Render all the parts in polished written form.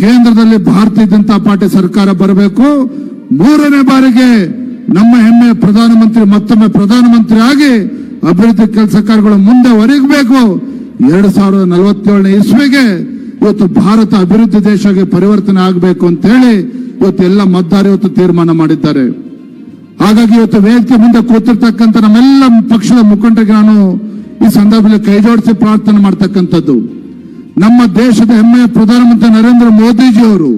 ಕೇಂದ್ರದಲ್ಲಿ ಭಾರತೀಯ ಜನತಾ ಪಾರ್ಟಿ ಸರ್ಕಾರ ಬರಬೇಕು. 3ನೇ ಬಾರಿಗೆ ನಮ್ಮ ಹೆಮ್ಮೆಯ ಪ್ರಧಾನಮಂತ್ರಿ ಮತ್ತೊಮ್ಮೆ ಪ್ರಧಾನಮಂತ್ರಿ ಆಗಿ ಅಭಿವೃದ್ಧಿ ಕೆಲಸ ಕಾರ್ಯಗಳು ಮುಂದೆ ಒರಗಬೇಕು. 2047ನೇ ಇಸ್ವಿಗೆ ಇವತ್ತು ಭಾರತ ಅಭಿವೃದ್ಧಿ ದೇಶಕ್ಕೆ ಪರಿವರ್ತನೆ ಆಗಬೇಕು ಅಂತ ಹೇಳಿ ಇವತ್ತು ಎಲ್ಲ ಮತದಾರರು ಇವತ್ತು ತೀರ್ಮಾನ ಮಾಡಿದ್ದಾರೆ. ಹಾಗಾಗಿ ಇವತ್ತು ವೇದಿಕೆ ಮುಂದೆ ಕೂತಿರ್ತಕ್ಕಂಥ ನಮ್ಮೆಲ್ಲ ಪಕ್ಷದ ಮುಖಂಡರಿಗೆ ನಾನು ಈ ಸಂದರ್ಭದಲ್ಲಿ ಕೈ ಜೋಡಿಸಿ ಪ್ರಾರ್ಥನೆ ಮಾಡ್ತಕ್ಕಂಥದ್ದು, ನಮ್ಮ ದೇಶದ ಹೆಮ್ಮೆಯ ಪ್ರಧಾನಮಂತ್ರಿ ನರೇಂದ್ರ ಮೋದಿಜಿ ಅವರು,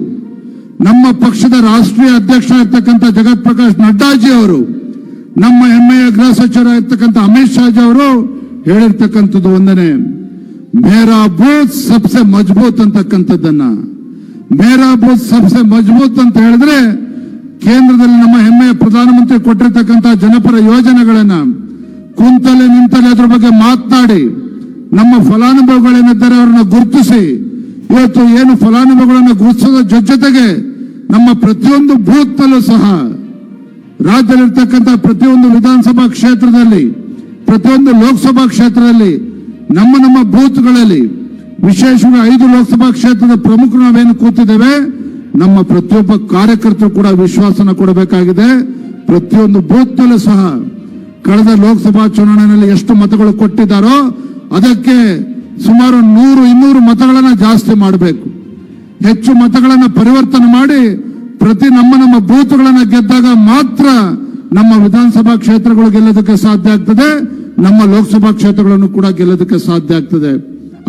ನಮ್ಮ ಪಕ್ಷದ ರಾಷ್ಟ್ರೀಯ ಅಧ್ಯಕ್ಷರಾಗಿರ್ತಕ್ಕಂಥ ಜಗತ್ ಪ್ರಕಾಶ್ ನಡ್ಡಾಜಿ ಅವರು, ನಮ್ಮ ಹೆಮ್ಮೆಯ ಗೃಹ ಸಚಿವರಾಗಿರ್ತಕ್ಕಂಥ ಅಮಿತ್ ಶಾಜಿ ಅವರು ಹೇಳಿರ್ತಕ್ಕಂಥದ್ದು ಒಂದನೇ, ಮೇರಾ ಬೂತ್ ಸಬ್ಸೆ ಮಜಬೂತ್ ಅಂತಕ್ಕಂಥದ್ದನ್ನ. ಮೇರಾ ಬೂತ್ ಸಬ್ಸೆ ಮಜಬೂತ್ ಅಂತ ಹೇಳಿದ್ರೆ ಕೇಂದ್ರದಲ್ಲಿ ನಮ್ಮ ಹೆಮ್ಮೆಯ ಪ್ರಧಾನಮಂತ್ರಿ ಕೊಟ್ಟಿರ್ತಕ್ಕಂಥ ಜನಪರ ಯೋಜನೆಗಳನ್ನ ಕುಂತಲೆ ನಿಂತಲೆ ಅದ್ರ ಬಗ್ಗೆ ಮಾತನಾಡಿ ನಮ್ಮ ಫಲಾನುಭವಿಗಳೇನಿದ್ದಾರೆ ಅವರನ್ನ ಗುರುತಿಸಿ ಇವತ್ತು ಏನು ಫಲಾನುಭವಿಗಳನ್ನ ಗುರುತಿಸೋದ ಜೊತೆಗೆ ನಮ್ಮ ಪ್ರತಿಯೊಂದು ಬೂತ್ ನಲ್ಲೂ ಸಹ ರಾಜ್ಯದಲ್ಲಿರ್ತಕ್ಕಂಥ ಪ್ರತಿಯೊಂದು ವಿಧಾನಸಭಾ ಕ್ಷೇತ್ರದಲ್ಲಿ, ಪ್ರತಿಯೊಂದು ಲೋಕಸಭಾ ಕ್ಷೇತ್ರದಲ್ಲಿ, ನಮ್ಮ ಬೂತ್ಗಳಲ್ಲಿ, ವಿಶೇಷವಾಗಿ 5 ಲೋಕಸಭಾ ಕ್ಷೇತ್ರದ ಪ್ರಮುಖರು ನಾವೇನು ಕೂತಿದ್ದೇವೆ, ನಮ್ಮ ಪ್ರತಿಯೊಬ್ಬ ಕಾರ್ಯಕರ್ತರು ಕೂಡ ವಿಶ್ವಾಸನ ಕೊಡಬೇಕಾಗಿದೆ. ಪ್ರತಿಯೊಂದು ಬೂತ್ನಲ್ಲೂ ಸಹ ಕಳೆದ ಲೋಕಸಭಾ ಚುನಾವಣೆಯಲ್ಲಿ ಎಷ್ಟು ಮತಗಳು ಕೊಟ್ಟಿದ್ದಾರೋ ಅದಕ್ಕೆ ಸುಮಾರು 100-200 ಮತಗಳನ್ನ ಜಾಸ್ತಿ ಮಾಡಬೇಕು. ಹೆಚ್ಚು ಮತಗಳನ್ನ ಪರಿವರ್ತನೆ ಮಾಡಿ ಪ್ರತಿ ನಮ್ಮ ಬೂತ್ಗಳನ್ನ ಗೆದ್ದಾಗ ಮಾತ್ರ ನಮ್ಮ ವಿಧಾನಸಭಾ ಕ್ಷೇತ್ರಗಳು ಗೆಲ್ಲೋದಕ್ಕೆ ಸಾಧ್ಯ ಆಗ್ತದೆ, ನಮ್ಮ ಲೋಕಸಭಾ ಕ್ಷೇತ್ರಗಳನ್ನು ಕೂಡ ಗೆಲ್ಲೋದಕ್ಕೆ ಸಾಧ್ಯ ಆಗ್ತದೆ.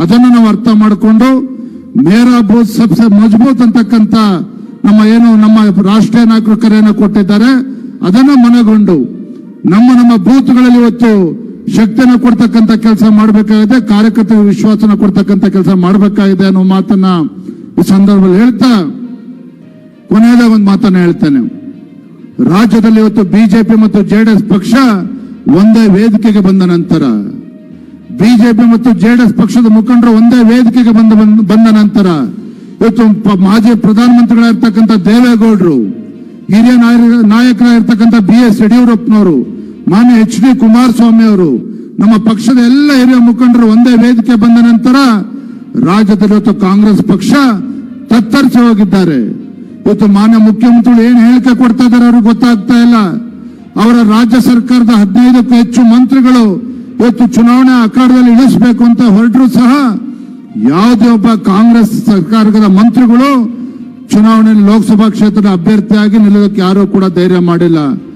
ಅದನ್ನು ನಾವು ಅರ್ಥ ಮಾಡಿಕೊಂಡು ಮೇರಾ ಬೂತ್ ಸಬ್ಸೆ ಮಜಬೂತ್ ಅಂತಕ್ಕಂಥ ನಮ್ಮ ರಾಷ್ಟ್ರೀಯ ನಾಯಕರು ಕರೆಯನ್ನು ಕೊಟ್ಟಿದ್ದಾರೆ. ಅದನ್ನ ಮನಗೊಂಡು ನಮ್ಮ ಬೂತ್ಗಳಲ್ಲಿ ಇವತ್ತು ಶಕ್ತಿಯನ್ನು ಕೊಡ್ತಕ್ಕಂಥ ಕೆಲಸ ಮಾಡಬೇಕಾಗಿದೆ, ಕಾರ್ಯಕರ್ತರಿಗೆ ವಿಶ್ವಾಸನ ಕೊಡ್ತಕ್ಕಂಥ ಕೆಲಸ ಮಾಡಬೇಕಾಗಿದೆ ಅನ್ನೋ ಮಾತನ್ನ ಈ ಸಂದರ್ಭದಲ್ಲಿ ಹೇಳ್ತಾ ಕೊನೆಯದಾಗ ಒಂದು ಮಾತನ್ನ ಹೇಳ್ತೇನೆ. ರಾಜ್ಯದಲ್ಲಿ ಇವತ್ತು ಬಿಜೆಪಿ ಮತ್ತು ಜೆಡಿಎಸ್ ಪಕ್ಷ ಒಂದೇ ವೇದಿಕೆಗೆ ಬಂದ ನಂತರ, ಬಿಜೆಪಿ ಮತ್ತು ಜೆಡಿಎಸ್ ಪಕ್ಷದ ಮುಖಂಡರು ಒಂದೇ ವೇದಿಕೆಗೆ ಬಂದ ನಂತರ ಇವತ್ತು ಮಾಜಿ ಪ್ರಧಾನಮಂತ್ರಿಗಳಾಗಿರ್ತಕ್ಕಂಥ ದೇವೇಗೌಡರು, ಹಿರಿಯ ನಾಯಕರಾಗಿರ್ತಕ್ಕಂಥ BS ಯಡಿಯೂರಪ್ಪನವರು, ಮಾನ್ಯ HD ಕುಮಾರಸ್ವಾಮಿ ಅವರು, ನಮ್ಮ ಪಕ್ಷದ ಎಲ್ಲ ಹಿರಿಯ ಮುಖಂಡರು ಒಂದೇ ವೇದಿಕೆ ಬಂದ ನಂತರ ರಾಜ್ಯದಲ್ಲಿ ಇವತ್ತು ಕಾಂಗ್ರೆಸ್ ಪಕ್ಷ ತತ್ತರಿಸಿ ಹೋಗಿದ್ದಾರೆ. ಇವತ್ತು ಮಾನ್ಯ ಮುಖ್ಯಮಂತ್ರಿಗಳು ಏನು ಹೇಳಿಕೆ ಕೊಡ್ತಾ ಇದ್ದಾರೆ ಅವ್ರಿಗೆ ಗೊತ್ತಾಗ್ತಾ ಇಲ್ಲ. ಅವರ ರಾಜ್ಯ ಸರ್ಕಾರದ 15ಕ್ಕೂ ಹೆಚ್ಚು ಮಂತ್ರಿಗಳು ಇವತ್ತು ಚುನಾವಣೆ ಅಖಾಡದಲ್ಲಿ ಇಳಿಸಬೇಕು ಅಂತ ಹೊರಟರು ಸಹ ಯಾವುದೇ ಒಬ್ಬ ಕಾಂಗ್ರೆಸ್ ಸರ್ಕಾರದ ಮಂತ್ರಿಗಳು ಚುನಾವಣೆಯಲ್ಲಿ ಲೋಕಸಭಾ ಕ್ಷೇತ್ರದ ಅಭ್ಯರ್ಥಿಯಾಗಿ ನಿಲ್ಲೋದಕ್ಕೆ ಯಾರೂ ಕೂಡ ಧೈರ್ಯ ಮಾಡಿಲ್ಲ.